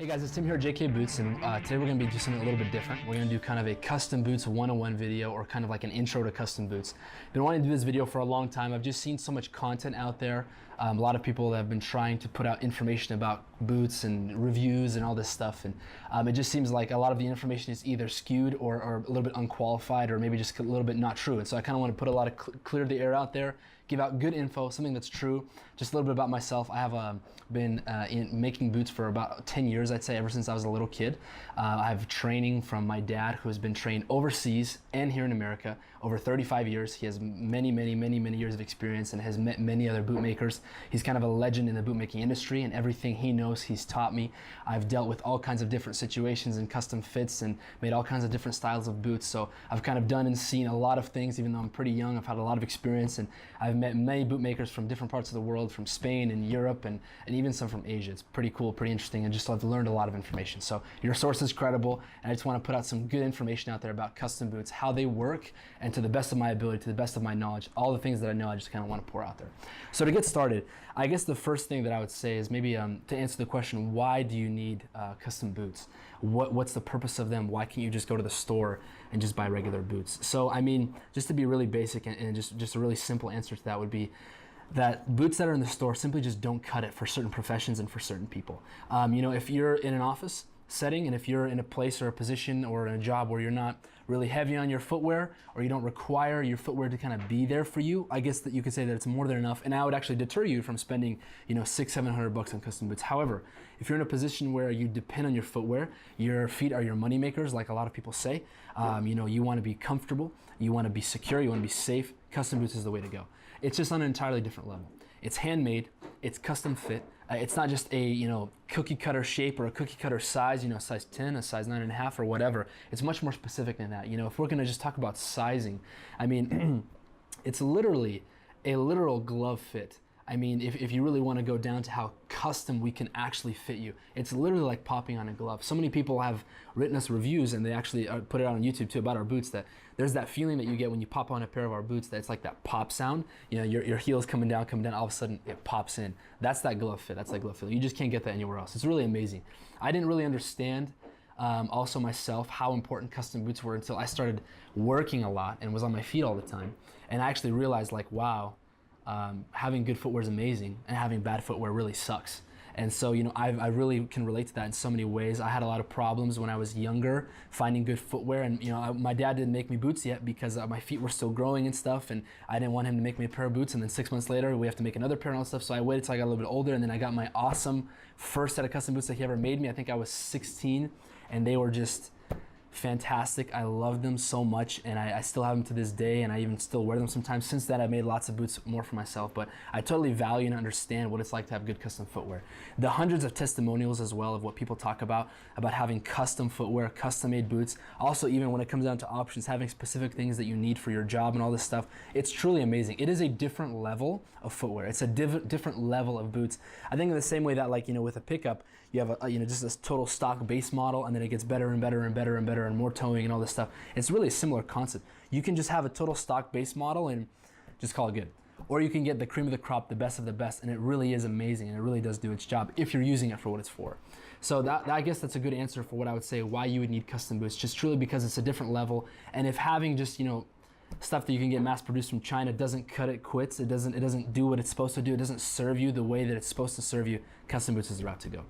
Hey guys, it's Tim here at JK Boots, and today we're going to be doing something a little bit different. We're going to do kind of a custom boots 101 video, or kind of like an intro to custom boots. Been wanting to do this video for a long time. I've just seen so much content out there. A lot of people that have been trying to put out information about boots and reviews and all this stuff, and it just seems like a lot of the information is either skewed or a little bit unqualified, or maybe just a little bit not true. And so I kind of want to put a lot of clear the air out there, give out good info, something that's true. Just a little bit about myself. I have been making boots for about 10 years, I'd say, ever since I was a little kid. I have training from my dad, who has been trained overseas and here in America over 35 years. He has many years of experience and has met many other bootmakers. He's kind of a legend in the bootmaking industry, and everything he knows, he's taught me. I've dealt with all kinds of different situations and custom fits and made all kinds of different styles of boots. So I've kind of done and seen a lot of things. Even though I'm pretty young, I've had a lot of experience, and I've met many bootmakers from different parts of the world, from Spain and Europe, and even some from Asia. It's pretty cool, pretty interesting, and just I've learned a lot of information. So your source is credible, and I just want to put out some good information out there about custom boots, how they work, and to the best of my ability, to the best of my knowledge, all the things that I know, I just kind of want to pour out there. So to get started, I guess the first thing that I would say is maybe to answer the question, why do you need custom boots? What's the purpose of them? Why can't you just go to the store and just buy regular boots? So I mean, just to be really basic and just a really simple answer to that would be that boots that are in the store simply just don't cut it for certain professions and for certain people. You know, if you're in an office setting, and if you're in a place or a position or in a job where you're not really heavy on your footwear, or you don't require your footwear to kind of be there for you, I guess that you could say that it's more than enough, and I would actually deter you from spending, you know, $600-700 on custom boots. However, if you're in a position where you depend on your footwear, your feet are your money makers, like a lot of people say, you know, you want to be comfortable, you want to be secure, you want to be safe, custom boots is the way to go. It's just on an entirely different level. It's handmade, it's custom fit. It's not just a, you know, cookie cutter shape or a cookie cutter size, you know, size 10, a size 9.5 or whatever. It's much more specific than that. You know, if we're gonna just talk about sizing, I mean, it's literally a literal glove fit. I mean, if you really want to go down to how custom we can actually fit you, it's literally like popping on a glove. So many people have written us reviews, and they actually put it out on YouTube too, about our boots, that there's that feeling that you get when you pop on a pair of our boots, that it's like that pop sound. You know, your heel's coming down, all of a sudden it pops in. That's that glove fit, that's that glove feel. You just can't get that anywhere else. It's really amazing. I didn't really understand also myself how important custom boots were until I started working a lot and was on my feet all the time. And I actually realized, like, wow, having good footwear is amazing, and having bad footwear really sucks. And so, you know, I really can relate to that in so many ways. I had a lot of problems when I was younger finding good footwear, and you know, my dad didn't make me boots yet because my feet were still growing and stuff, and I didn't want him to make me a pair of boots, and then 6 months later we have to make another pair and all that stuff. So I waited till I got a little bit older, and then I got my awesome first set of custom boots that he ever made me. I think I was 16, and they were just fantastic. I love them so much, and I still have them to this day, and I even still wear them sometimes. Since then, I've made lots of boots more for myself, but I totally value and understand what it's like to have good custom footwear. The hundreds of testimonials as well of what people talk about having custom footwear, custom made boots. Also, even when it comes down to options, having specific things that you need for your job and all this stuff, it's truly amazing. It is a different level of footwear. It's a different level of boots. I think in the same way that, like, you know, with a pickup, you have you know, just this total stock base model, and then it gets better and better and better and better, and more towing and all this stuff. It's really a similar concept. You can just have a total stock base model and just call it good. Or you can get the cream of the crop, the best of the best, and it really is amazing, and it really does do its job if you're using it for what it's for. So I guess that's a good answer for what I would say why you would need custom boots, just truly because it's a different level. And if having just, you know, stuff that you can get mass produced from China doesn't cut it, quits, it doesn't do what it's supposed to do, it doesn't serve you the way that it's supposed to serve you, custom boots is the route to go.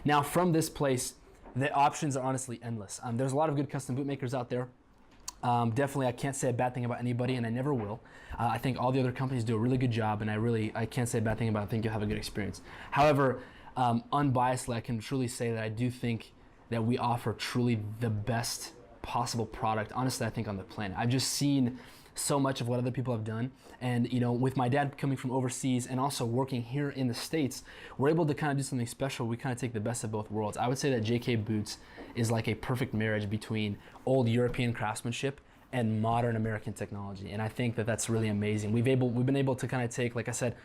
Now, from this place, the options are honestly endless. There's a lot of good custom bootmakers out there. Definitely, I can't say a bad thing about anybody, and I never will. I think all the other companies do a really good job, and I can't say a bad thing about it. I think you'll have a good experience. However, unbiasedly, I can truly say that I do think that we offer truly the best possible product, honestly, I think, on the planet. I've just seen so much of what other people have done, and you know, with my dad coming from overseas and also working here in the States, we're able to kind of do something special. We kind of take the best of both worlds. I would say that JK Boots is like a perfect marriage between old European craftsmanship and modern American technology, and I think that that's really amazing. We've been able to kind of take, like I said,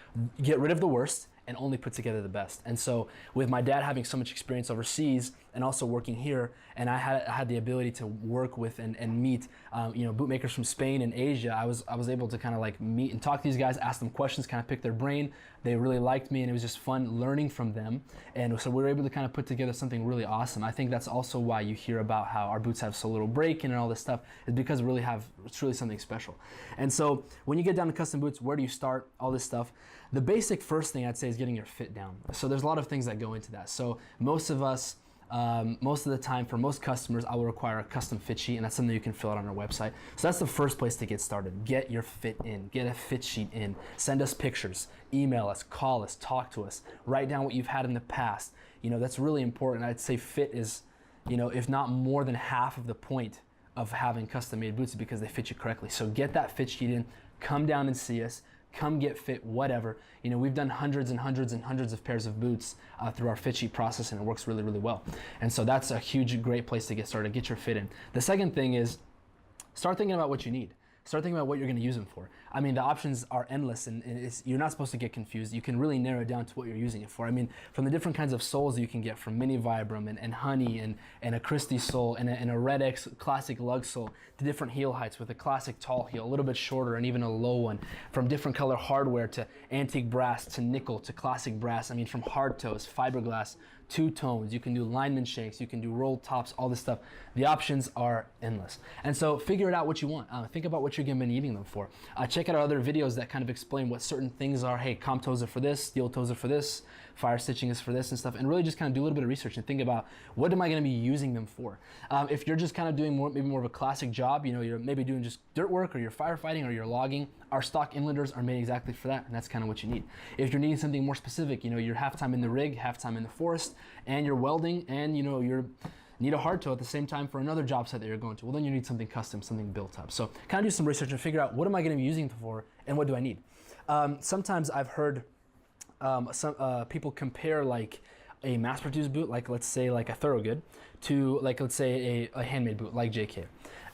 get rid of the worst and only put together the best. And so with my dad having so much experience overseas and also working here, and I had the ability to work with and meet you know, bootmakers from Spain and Asia, I was able to kind of like meet and talk to these guys, ask them questions, kind of pick their brain, They really liked me, and it was just fun learning from them. And so we were able to kind of put together something really awesome. I think that's also why you hear about how our boots have so little break-in and all this stuff, is because it's really something special. And so when you get down to custom boots, where do you start? All this stuff. The basic first thing I'd say is getting your fit down. So there's a lot of things that go into that. So most of us, most of the time, for most customers, I will require a custom fit sheet, and that's something you can fill out on our website. So that's the first place to get started. Get your fit in, get a fit sheet in, send us pictures, email us, call us, talk to us, write down what you've had in the past. You know, that's really important. I'd say fit is, you know, if not more than half of the point of having custom made boots, because they fit you correctly. So get that fit sheet in, come down and see us, come get fit, whatever. You know, we've done hundreds and hundreds and hundreds of pairs of boots through our fit sheet process, and it works really, really well. And so that's a huge, great place to get started, get your fit in. The second thing is start thinking about what you need. Start thinking about what you're going to use them for. I mean, the options are endless, and you're not supposed to get confused. You can really narrow it down to what you're using it for. I mean, from the different kinds of soles you can get, from Mini Vibram and Honey and a Christie sole and a Red X classic lug sole, to different heel heights with a classic tall heel, a little bit shorter and even a low one, from different color hardware to antique brass to nickel to classic brass. I mean, from hard toes, fiberglass, two tones, you can do lineman shanks, you can do rolled tops, all this stuff. The options are endless. And so figure it out what you want. Think about what you're going to be needing them for. Check out our other videos that kind of explain what certain things are. Hey, comp toes are for this, steel toes are for this, fire stitching is for this and stuff, and really just kind of do a little bit of research and think about what am I going to be using them for. If you're just kind of doing maybe more of a classic job, you know, you're maybe doing just dirt work or you're firefighting or you're logging, our stock inlanders are made exactly for that, and that's kind of what you need. If you're needing something more specific, you know, you're half time in the rig, half time in the forest, and you're welding, and you know, you need a hard toe at the same time for another job site that you're going to, well, then you need something custom, something built up. So kind of do some research and figure out what am I going to be using it for, and what do I need. Sometimes I've heard some people compare like a mass-produced boot, like let's say like a Thorogood, to like let's say a handmade boot like JK.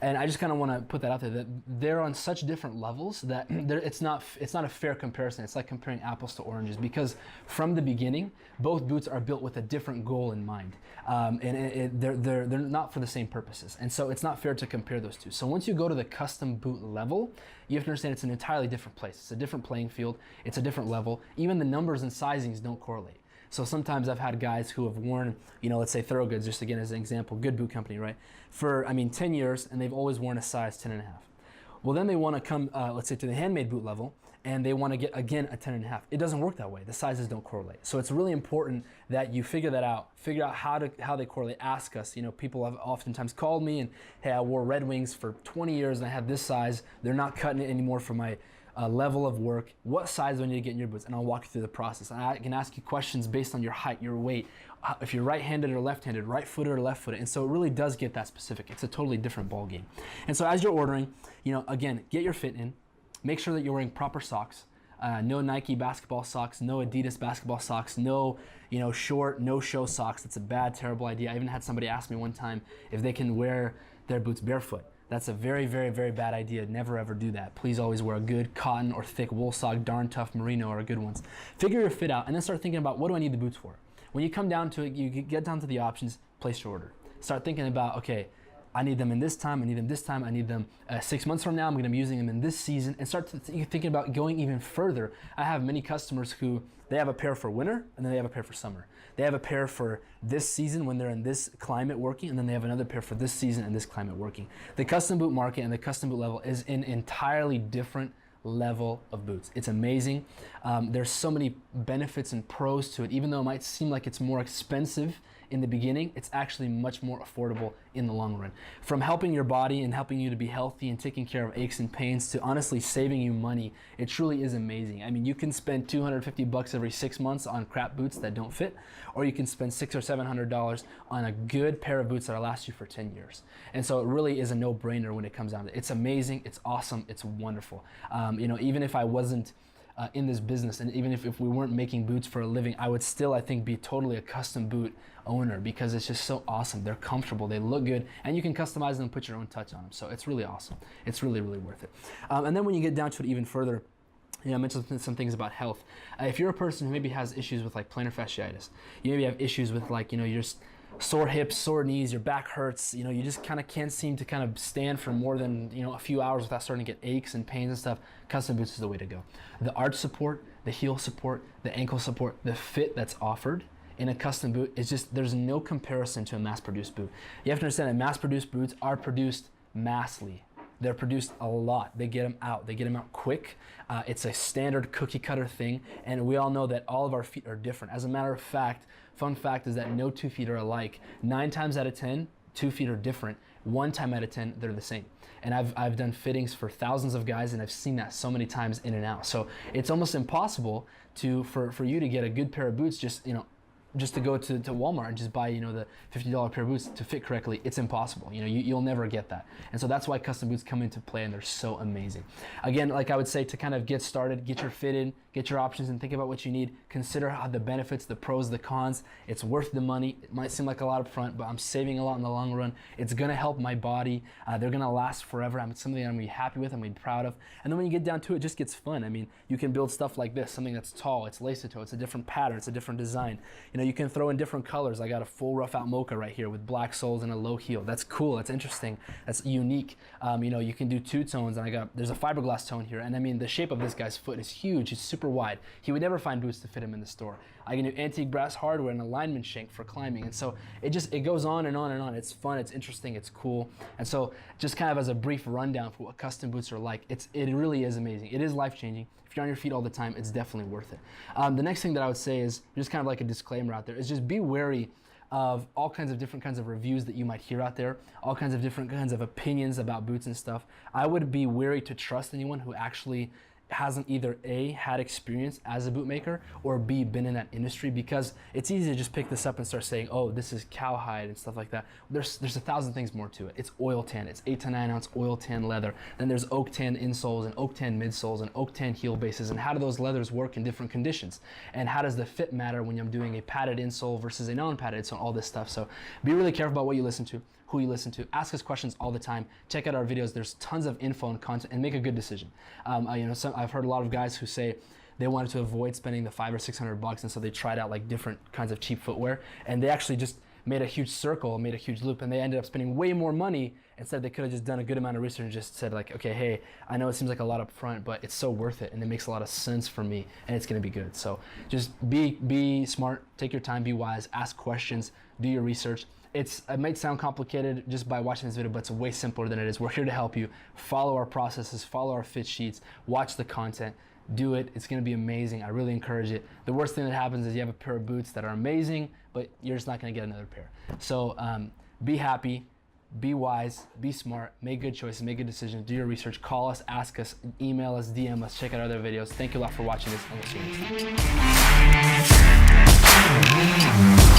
And I just kind of want to put that out there, that they're on such different levels that it's not a fair comparison. It's like comparing apples to oranges, because from the beginning, both boots are built with a different goal in mind, and they're not for the same purposes. And so it's not fair to compare those two. So once you go to the custom boot level, you have to understand it's an entirely different place. It's a different playing field. It's a different level. Even the numbers and sizings don't correlate. So sometimes I've had guys who have worn, you know, let's say Thorogoods, just again as an example, good boot company, right? For, 10 years, and they've always worn a size 10.5. Well, then they want to come, let's say, to the handmade boot level, and they want to get, again, a 10.5. It doesn't work that way. The sizes don't correlate. So it's really important that you figure that out, figure out how they correlate. Ask us. You know, people have oftentimes called me and, hey, I wore Red Wings for 20 years, and I have this size. They're not cutting it anymore for my level of work. What size do I need to get in your boots? And I'll walk you through the process. And I can ask you questions based on your height, your weight, if you're right-handed or left-handed, right-footed or left-footed. And so it really does get that specific. It's a totally different ball game. And so as you're ordering, you know, again, get your fit in. Make sure that you're wearing proper socks. No Nike basketball socks, no Adidas basketball socks, no, you know, short, no-show socks. That's a bad, terrible idea. I even had somebody ask me one time if they can wear their boots barefoot. That's a very, very, very bad idea. Never ever do that. Please always wear a good cotton or thick wool sock. Darn Tough Merino are good ones. Figure your fit out and then start thinking about, what do I need the boots for? When you come down to it, you get down to the options, place your order. Start thinking about, okay, I need them in this time, I need them this time, I need them 6 months from now, I'm gonna be using them in this season, and start thinking about going even further. I have many customers who, they have a pair for winter, and then they have a pair for summer. They have a pair for this season when they're in this climate working, and then they have another pair for this season and this climate working. The custom boot market and the custom boot level is an entirely different level of boots. It's amazing. There's so many benefits and pros to it. Even though it might seem like it's more expensive in the beginning, it's actually much more affordable in the long run. From helping your body and helping you to be healthy and taking care of aches and pains to honestly saving you money, it truly is amazing. I mean, you can spend $250 every 6 months on crap boots that don't fit, or you can spend $600 or $700 on a good pair of boots that'll last you for 10 years. And so it really is a no-brainer when it comes down to it. It's amazing, it's awesome, it's wonderful. You know, even if I wasn't in this business, and even if we weren't making boots for a living, I would still, I think, be totally a custom boot owner, because it's just so awesome. They're comfortable, they look good, and you can customize them and put your own touch on them. So it's really awesome. It's really, really worth it. And then when you get down to it even further, you know, I mentioned some things about health. If you're a person who maybe has issues with like plantar fasciitis, you maybe have issues with like, you know, you're just sore hips, sore knees, your back hurts, you know, you just kind of can't seem to kind of stand for more than, you know, a few hours without starting to get aches and pains and stuff, custom boots is the way to go. The arch support, the heel support, the ankle support, the fit that's offered in a custom boot is just, there's no comparison to a mass-produced boot. You have to understand that mass-produced boots are produced massively. They're produced a lot. They get them out. They get them out quick. It's a standard cookie cutter thing, and we all know that all of our feet are different. As a matter of fact, fun fact is that no 2 feet are alike. 9 times out of 10, 2 feet are different. 1 time out of 10, they're the same. And I've done fittings for thousands of guys, and I've seen that so many times in and out. So it's almost impossible for you to get a good pair of boots just to go to Walmart and just buy, the $50 pair of boots to fit correctly. It's impossible. You'll never get that. And so that's why custom boots come into play, and they're so amazing. Again, like I would say, to kind of get started, get your fit in, get your options, and think about what you need. Consider how the benefits, the pros, the cons. It's worth the money. It might seem like a lot up front, but I'm saving a lot in the long run. It's gonna help my body. They're gonna last forever. It's something I'm gonna be happy with, I'm gonna be proud of. And then when you get down to it, it just gets fun. I mean, you can build stuff like this, something that's tall, it's lace-to-toe, it's a different pattern, it's a different design. You can throw in different colors. I got a full rough out mocha right here with black soles and a low heel. That's cool, that's interesting, that's unique. You can do 2 tones, and there's a fiberglass tone here, and I mean, the shape of this guy's foot is huge, it's super wide. He would never find boots to fit him in the store. I can do antique brass hardware and alignment shank for climbing, and so it goes on and on and on. It's fun, it's interesting, it's cool. And so just kind of as a brief rundown for what custom boots are like, it really is amazing. It is life-changing. If you're on your feet all the time, it's definitely worth it. The next thing that I would say is, just kind of like a disclaimer out there, is just be wary of all kinds of different kinds of reviews that you might hear out there, all kinds of different kinds of opinions about boots and stuff. I would be wary to trust anyone who actually hasn't either A, had experience as a bootmaker, or B, been in that industry, because it's easy to just pick this up and start saying, oh, this is cowhide and stuff like that. There's 1,000 things more to it. It's oil tan, it's 8 to 9 ounce oil tan leather. Then there's oak tan insoles and oak tan midsoles and oak tan heel bases, and how do those leathers work in different conditions? And how does the fit matter when I'm doing a padded insole versus a non-padded insole, all this stuff. So be really careful about what you listen to, who you listen to. Ask us questions all the time. Check out our videos. There's tons of info and content, and make a good decision. I've heard a lot of guys who say they wanted to avoid spending the $500 or $600, and so they tried out like different kinds of cheap footwear, and they actually just made a huge circle, made a huge loop, and they ended up spending way more money. Instead, they could have just done a good amount of research and just said like, okay, hey, I know it seems like a lot up front, but it's so worth it, and it makes a lot of sense for me, and it's gonna be good. So just be smart, take your time, be wise, ask questions, do your research. It might sound complicated just by watching this video, but it's way simpler than it is. We're here to help you. Follow our processes, follow our fit sheets, watch the content, do it. It's gonna be amazing. I really encourage it. The worst thing that happens is you have a pair of boots that are amazing, but you're just not gonna get another pair. So be happy, be wise, be smart, make good choices, make good decisions, do your research, call us, ask us, email us, DM us, check out other videos. Thank you a lot for watching this, and we'll see you next time.